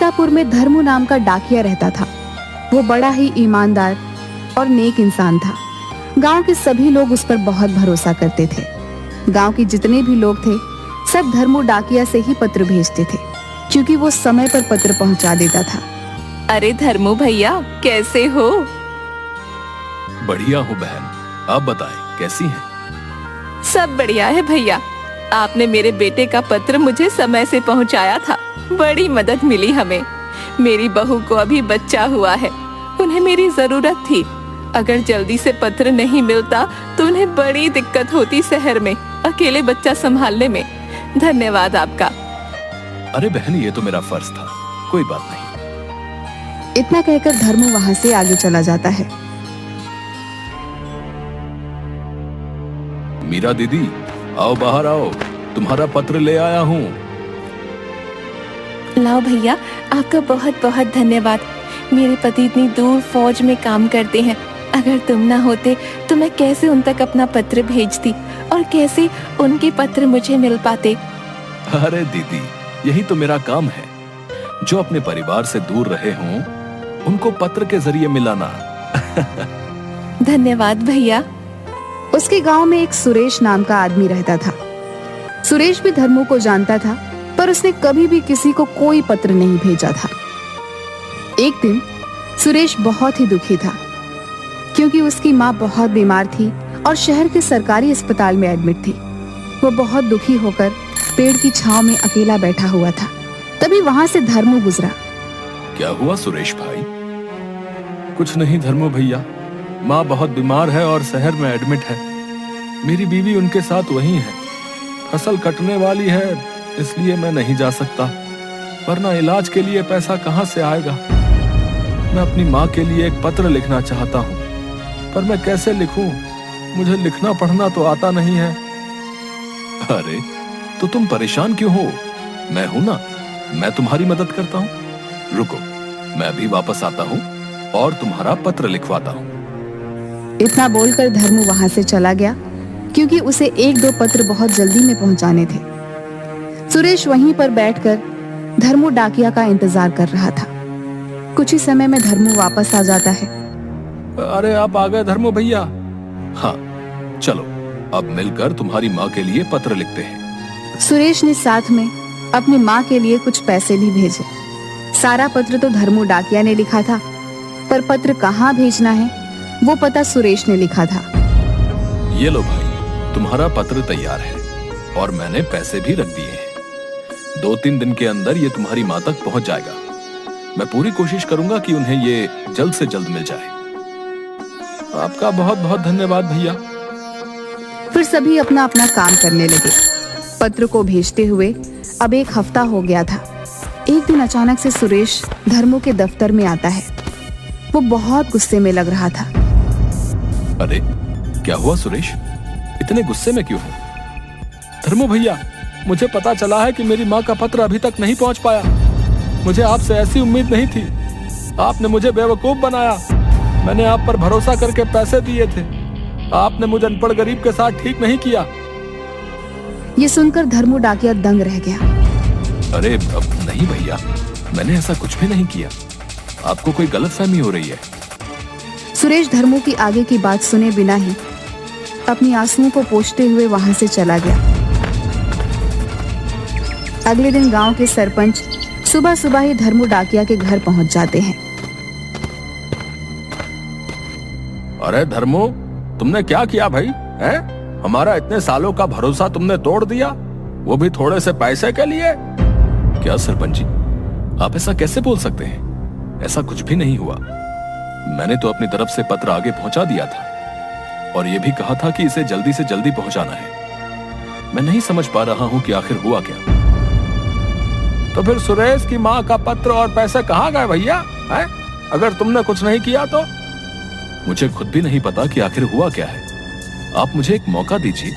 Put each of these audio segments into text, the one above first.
सीतापुर में धर्मू नाम का डाकिया रहता था। वो बड़ा ही ईमानदार और नेक इंसान था। गांव के सभी लोग उस पर बहुत भरोसा करते थे। गांव के जितने भी लोग थे सब धर्मू डाकिया से ही पत्र भेजते थे, क्योंकि वो समय पर पत्र पहुंचा देता था। अरे धर्मू भैया, कैसे हो? बढ़िया हूँ बहन, आप बताएं कैसी हैं? सब बढ़िया है भैया। आपने मेरे बेटे का पत्र मुझे समय से पहुंचाया था, बड़ी मदद मिली हमें। मेरी बहू को अभी बच्चा हुआ है, उन्हें मेरी जरूरत थी। अगर जल्दी से पत्र नहीं मिलता तो उन्हें बड़ी दिक्कत होती शहर में अकेले बच्चा संभालने में। धन्यवाद आपका। अरे बहन, ये तो मेरा फर्ज था, कोई बात नहीं। इतना कहकर धर्मू वहां से आगे चला जाता है। मीरा दीदी, आओ बाहर आओ, तुम्हारा पत्र ले आया हूँ। लाओ भैया, आपका बहुत बहुत धन्यवाद। मेरे पति इतनी दूर फौज में काम करते हैं, अगर तुम ना होते तो मैं कैसे उन तक अपना पत्र भेजती और कैसे उनके पत्र मुझे मिल पाते। अरे दीदी, यही तो मेरा काम है। जो अपने परिवार से दूर रहे हों उनको पत्र के जरिए मिलाना। धन्यवाद भैया। उसके गांव में एक सुरेश नाम का आदमी रहता था। सुरेश भी धर्मू को जानता था, पर उसने कभी भी किसी को कोई पत्र नहीं भेजा था। एक दिन सुरेश बहुत ही दुखी था, क्योंकि उसकी माँ बहुत बीमार थी और शहर के सरकारी अस्पताल में एडमिट थी। वो बहुत दुखी होकर पेड़ की छांव में अकेला बैठा हुआ था। तभी वहां से धर्मू गुजरा। क्या हुआ सुरेश भाई? कुछ नहीं धर्मू भैया, माँ बहुत बीमार है और शहर में एडमिट है। मेरी बीवी उनके साथ वहीं है। फसल कटने वाली है, इसलिए मैं नहीं जा सकता, वरना इलाज के लिए पैसा कहाँ से आएगा। मैं अपनी माँ के लिए एक पत्र लिखना चाहता हूँ, पर मैं कैसे लिखूं? मुझे लिखना पढ़ना तो आता नहीं है। अरे तो तुम परेशान क्यों हो? मैं हूं ना, मैं तुम्हारी मदद करता हूँ। रुको, मैं अभी वापस आता हूँ और तुम्हारा पत्र लिखवाता हूँ। इतना बोलकर धर्मू वहां से चला गया, क्योंकि उसे एक दो पत्र बहुत जल्दी में पहुंचाने थे। सुरेश वहीं पर बैठकर धर्मू डाकिया का इंतजार कर रहा था। कुछ ही समय में धर्मू वापस आ जाता है। अरे आप आ गए धर्मू भैया? हाँ, चलो अब मिलकर तुम्हारी माँ के लिए पत्र लिखते हैं। सुरेश ने साथ में अपनी माँ के लिए कुछ पैसे भी भेजे। सारा पत्र तो धर्मू डाकिया ने लिखा था, पर पत्र कहाँ भेजना है वो पता सुरेश ने लिखा था। ये लो भाई, तुम्हारा पत्र तैयार है और मैंने पैसे भी रख दिए हैं। 2-3 दिन के अंदर ये तुम्हारी माँ तक पहुंच जाएगा। मैं पूरी कोशिश करूंगा कि उन्हें ये जल्द से जल्द मिल जाए। आपका बहुत बहुत धन्यवाद भैया। फिर सभी अपना अपना काम करने लगे। पत्र को भेजते हुए अब 1 हफ्ता हो गया था। एक दिन अचानक से सुरेश धर्मू के दफ्तर में आता है। वो बहुत गुस्से में लग रहा था। अरे क्या हुआ सुरेश, इतने गुस्से में क्यों हो? धर्मू भैया, मुझे पता चला है कि मेरी माँ का पत्र अभी तक नहीं पहुँच पाया। मुझे आपसे ऐसी उम्मीद नहीं थी। आपने मुझे बेवकूफ बनाया। मैंने आप पर भरोसा करके पैसे दिए थे। आपने मुझे अनपढ़ गरीब के साथ ठीक नहीं किया। ये सुनकर धर्मू डाकिया दंग रह गया। अरे अब नहीं भैया, मैंने ऐसा कुछ भी नहीं किया। आपको कोई गलतफहमी हो रही है। सुरेश धर्मू की आगे की बात सुने बिना ही अपनी आंसुओं को पोंछते हुए वहां से चला गया। अगले दिन गांव के सरपंच सुबह सुबह ही धर्मू डाकिया के घर पहुंच जाते हैं। अरे धर्मू, तुमने क्या किया भाई? हैं? हमारा इतने सालों का भरोसा तुमने तोड़ दिया, वो भी थोड़े से पैसे के लिए। क्या सरपंच जी, आप ऐसा कैसे बोल सकते हैं? ऐसा कुछ भी नहीं हुआ। मैंने तो अपनी तरफ से पत्र आगे पहुंचा दिया था और ये भी कहा था कि इसे जल्दी से जल्दी पहुंचाना है। मैं नहीं समझ पा रहा हूं कि आखिर हुआ क्या। तो फिर सुरेश की माँ का पत्र और पैसे कहाँ गए भैया? हैं? अगर तुमने कुछ नहीं किया तो? मुझे खुद भी नहीं पता कि आखिर हुआ क्या है। आप मुझे एक मौका दीजिए,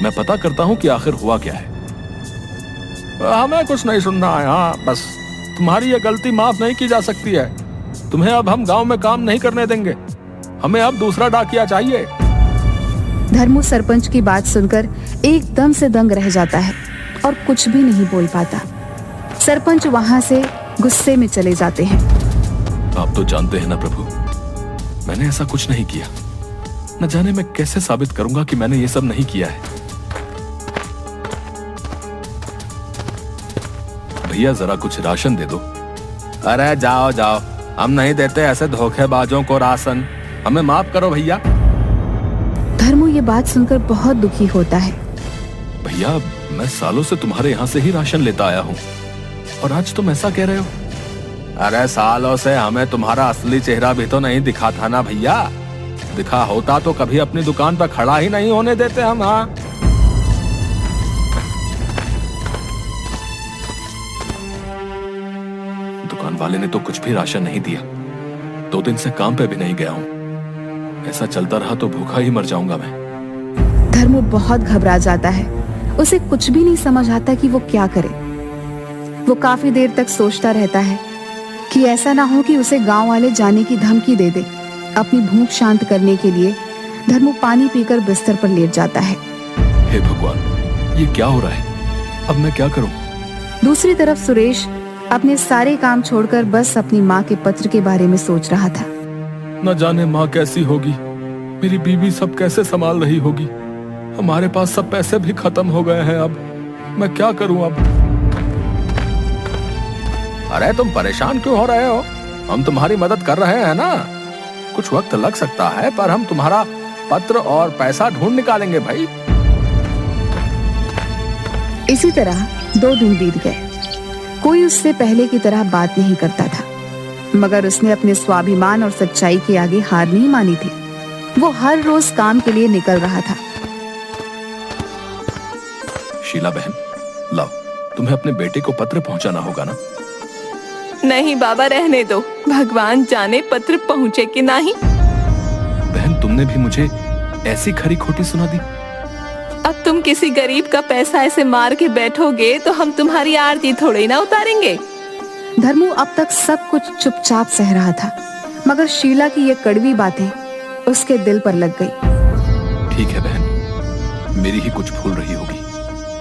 मैं पता करता हूं कि आखिर हुआ क्या है। हमें कुछ नहीं सुनना है। हाँ बस, तुम्हारी ये गलती माफ नहीं की जा सकती है। तुम्हें अब हम गांव में काम नहीं करने देंगे। हमें अब दूसरा डाकिया चाहिए। धर्मू सरपंच की बात सुनकर एकदम से दंग रह जाता है और कुछ भी नहीं बोल पाता। सरपंच वहां से गुस्से में चले जाते हैं। आप तो जानते हैं ना प्रभु, मैंने ऐसा कुछ नहीं किया। न जाने मैं कैसे साबित करूंगा कि मैंने ये सब नहीं किया है। भैया जरा कुछ राशन दे दो। अरे जाओ जाओ, हम नहीं देते ऐसे धोखेबाजों को राशन, हमें माफ करो भैया। धर्मू ये बात सुनकर बहुत दुखी होता है। भैया मैं सालों से तुम्हारे यहाँ से ही राशन लेता आया हूँ और आज तुम ऐसा कह रहे हो। अरे सालों से हमें तुम्हारा असली चेहरा भी तो नहीं दिखा था ना भैया। दिखा होता तो कभी अपनी दुकान पर खड़ा ही नहीं होने देते हम। हाँ दुकान वाले ने तो कुछ भी राशन नहीं दिया। 2 दिन से काम पे भी नहीं गया हूँ। ऐसा चलता रहा तो भूखा ही मर जाऊंगा मैं। धर्मू बहुत घबरा जाता है। उसे कुछ भी नहीं समझ आता कि वो क्या करे। वो काफी देर तक सोचता रहता है कि ऐसा ना हो कि उसे गांव वाले जाने की धमकी दे दे। अपनी भूख शांत करने के लिए धर्मू पानी पीकर बिस्तर पर लेट जाता है। हे भगवान, ये क्या हो रहा है? अब मैं क्या करूं? दूसरी तरफ सुरेश अपने सारे काम छोड़कर बस अपनी माँ के पत्र के बारे में सोच रहा था। न जाने माँ कैसी होगी, मेरी बीवी सब कैसे संभाल रही होगी। हमारे पास सब पैसे भी खत्म हो गए हैं। अब मैं क्या करूं अब? अरे तुम परेशान क्यों हो रहे हो? हम तुम्हारी मदद कर रहे हैं ना। कुछ वक्त लग सकता है पर हम तुम्हारा पत्र और पैसा ढूंढ निकालेंगे भाई। इसी तरह 2 दिन बीत गए। कोई उससे पहले की तरह बात नहीं करता था, मगर उसने अपने स्वाभिमान और सच्चाई के आगे हार नहीं मानी थी। वो हर रोज काम के लिए निकल रहा था। शीला बहन, लाओ, तुम्हें अपने बेटे को पत्र पहुंचाना होगा ना। नहीं बाबा, रहने दो। भगवान जाने पत्र पहुँचे कि नहीं। बहन तुमने भी मुझे ऐसी खरी खोटी सुना दी। अब तुम किसी गरीब का पैसा ऐसे मार के बैठोगे तो हम तुम्हारी आरती थोड़ी ना उतारेंगे। धर्मू अब तक सब कुछ चुपचाप सह रहा था, मगर शीला की ये कड़वी बातें उसके दिल पर लग गई। ठीक है बहन, मेरी ही कुछ भूल रही होगी।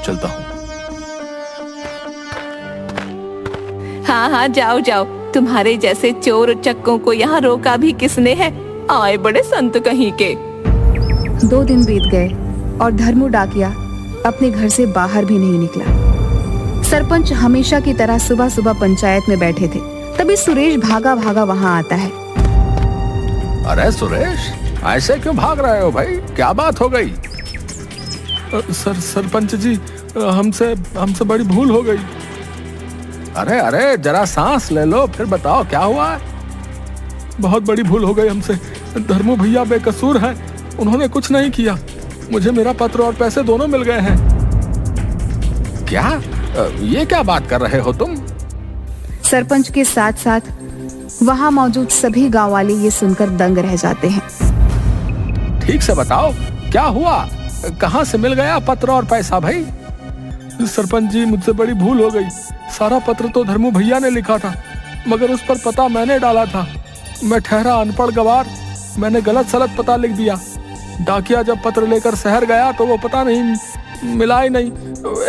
चलता हूँ। हाँ हाँ, जाओ जाओ। तुम्हारे जैसे चोर चक्कों को यहाँ रोका भी किसने है? आए बड़े संत कहीं के। 2 दिन बीत गए और धर्मू डाकिया अपने घर से बाहर भी नहीं निकला। सरपंच हमेशा की तरह सुबह सुबह पंचायत में बैठे थे। तभी सुरेश भागा भागा वहाँ आता है। अरे सुरेश, ऐसे क्यों भाग रहे हो भाई? क्या बात हो गई? सरपंच जी, हमसे बड़ी भूल हो गई। अरे अरे जरा सांस ले लो, फिर बताओ क्या हुआ? बहुत बड़ी भूल हो गई हमसे। धर्मू भैया बेकसूर हैं, उन्होंने कुछ नहीं किया। मुझे मेरा पत्र और पैसे दोनों मिल गए हैं। क्या? ये क्या बात कर रहे हो तुम? सरपंच के साथ साथ वहाँ मौजूद सभी गांव वाले ये सुनकर दंग रह जाते हैं। ठीक से बताओ क्या हुआ? कहाँ से मिल गया पत्र और पैसा भाई? सरपंच जी, मुझसे बड़ी भूल हो गई। सारा पत्र तो धर्मू भैया ने लिखा था, मगर उस पर पता मैंने डाला था। मैं ठहरा अनपढ़ गवार, मैंने गलत सलत पता लिख दिया। डाकिया जब पत्र लेकर शहर गया तो वो पता नहीं मिला ही नहीं।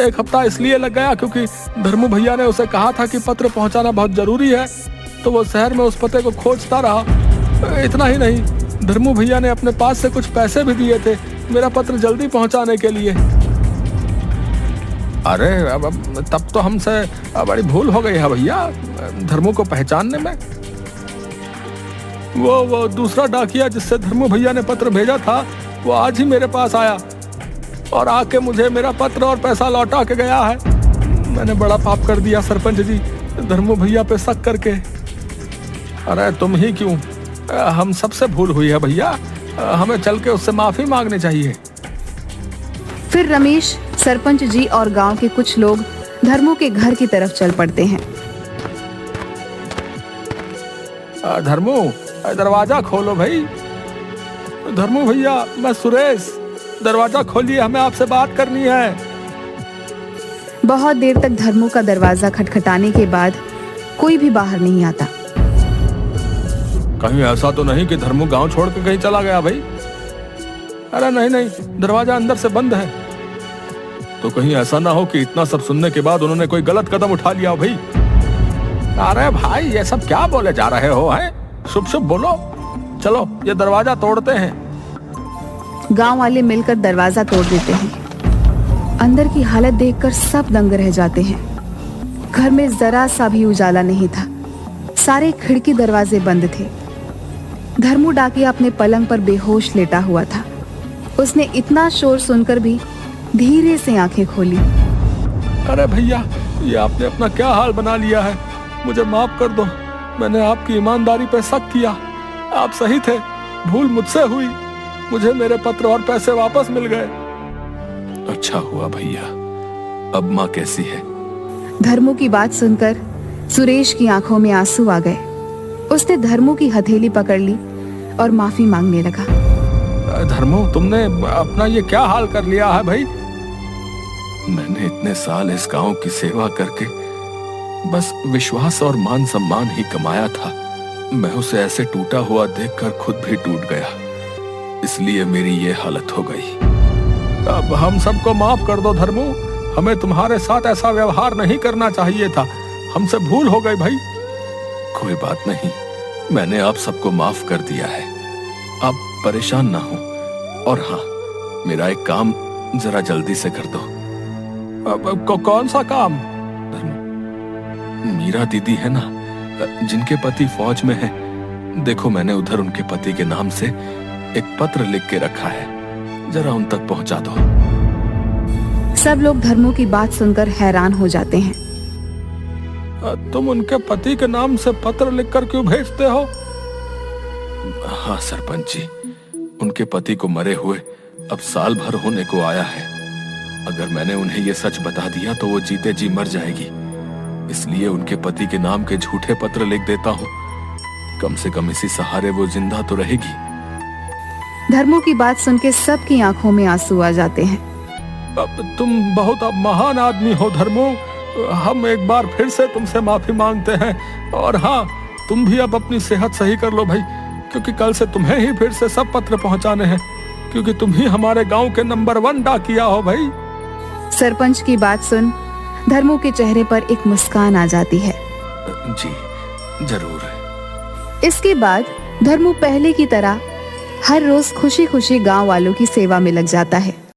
1 हफ्ता इसलिए लग गया क्योंकि धर्मू भैया ने उसे कहा था कि पत्र पहुंचाना बहुत जरूरी है, तो वो शहर में उस पते को खोजता रहा। इतना ही नहीं, धर्मू भैया ने अपने पास से कुछ पैसे भी दिए थे मेरा पत्र जल्दी पहुंचाने के लिए। अरे अब तब तो हमसे बड़ी भूल हो गई है भैया धर्मू को पहचानने में। वो दूसरा डाकिया जिससे धर्मू भैया ने पत्र भेजा था, वो आज ही मेरे पास आया और आके मुझे मेरा पत्र और पैसा लौटा के गया है। मैंने बड़ा पाप कर दिया सरपंच जी, धर्मू भैया पे शक करके। अरे तुम ही क्यों, हम सबसे भूल हुई है भैया। हमें चल के उससे माफी मांगनी चाहिए। फिर रमेश, सरपंच जी और गांव के कुछ लोग धर्मू के घर की तरफ चल पड़ते हैं। धर्मू, दरवाजा खोलो भाई। धर्मू भैया, मैं सुरेश, दरवाजा खोलिए, हमें आपसे बात करनी है। बहुत देर तक धर्मू का दरवाजा खटखटाने के बाद कोई भी बाहर नहीं आता। कहीं ऐसा तो नहीं कि धर्मू गांव छोड़ के कहीं चला गया भाई? अरे नहीं, दरवाजा अंदर से बंद है। तो कहीं ऐसा ना हो कि इतना सब सुनने के बाद उन्होंने कोई गलत कदम उठा लिया भाई? अरे भाई ये सब क्या बोले जा रहे हो हैं? शुभ शुभ बोलो। चलो ये दरवाजा तोड़ते हैं। गांव वाले मिलकर दरवाजा तोड़ देते हैं। अंदर की हालत देखकर सब दंग रह जाते हैं। घर में जरा सा भी उजाला नहीं था। सारे खिड़की दरवाजे बंद थे। धर्मू डाकिया अपने पलंग पर बेहोश लेटा हुआ था। उसने इतना शोर सुनकर भी धीरे से आंखें खोली। अरे भैया, ये आपने अपना क्या हाल बना लिया है? मुझे माफ कर दो। मैंने आपकी ईमानदारी पे शक किया। आप सही थे, भूल मुझसे हुई। मुझे मेरे पत्र और पैसे वापस मिल गए। अच्छा हुआ भैया। अब माँ कैसी है? धर्मू की बात सुनकर सुरेश की आंखों में आंसू आ गए। उसने धर्मू की हथेली पकड़ ली और माफी मांगने लगा। धर्मू, तुमने अपना ये क्या हाल कर लिया है भाई? मैंने इतने साल इस गांव की सेवा करके बस विश्वास और मान सम्मान ही कमाया था। मैं उसे ऐसे टूटा हुआ देखकर खुद भी टूट गया, इसलिए मेरी ये हालत हो गई। अब हम सबको माफ कर दो धर्मू। हमें तुम्हारे साथ ऐसा व्यवहार नहीं करना चाहिए था। हमसे भूल हो गई भाई। कोई बात नहीं, मैंने आप सबको माफ कर दिया है। आप परेशान ना हो। और हाँ, मेरा एक काम जरा जल्दी से कर दो। अब कौन सा काम? मीरा दीदी है ना, जिनके पति फौज में है। देखो, मैंने उधर उनके पति के नाम से एक पत्र लिख के रखा है, जरा उन तक पहुंचा दो। सब लोग धर्मू की बात सुनकर हैरान हो जाते हैं। तुम उनके पति के नाम से पत्र लिखकर क्यों भेजते हो? हाँ सरपंच जी, उनके पति को मरे हुए अब साल भर होने को आया है। अगर मैंने उन्हें ये सच बता दिया तो वो जीते जी मर जाएगी, इसलिए उनके पति के नाम के झूठे पत्र लिख देता हूँ। कम से कम इसी सहारे वो जिंदा तो रहेगी। धर्मू की बात सुन के सबकी आंखों में आंसू आ जाते हैं। अब तुम बहुत महान आदमी हो धर्मू। हम एक बार फिर से तुमसे माफी मांगते हैं। और हाँ, तुम भी अब अपनी सेहत सही कर लो भाई, क्योंकि कल से तुम्हें ही फिर से सब पत्र पहुंचाने हैं, क्योंकि तुम ही हमारे गांव के नंबर 1 डाकिया हो भाई। सरपंच की बात सुन धर्मू के चेहरे पर एक मुस्कान आ जाती है। जी जरूर। इसके बाद धर्मू पहले की तरह हर रोज खुशी खुशी गांव वालों की सेवा में लग जाता है।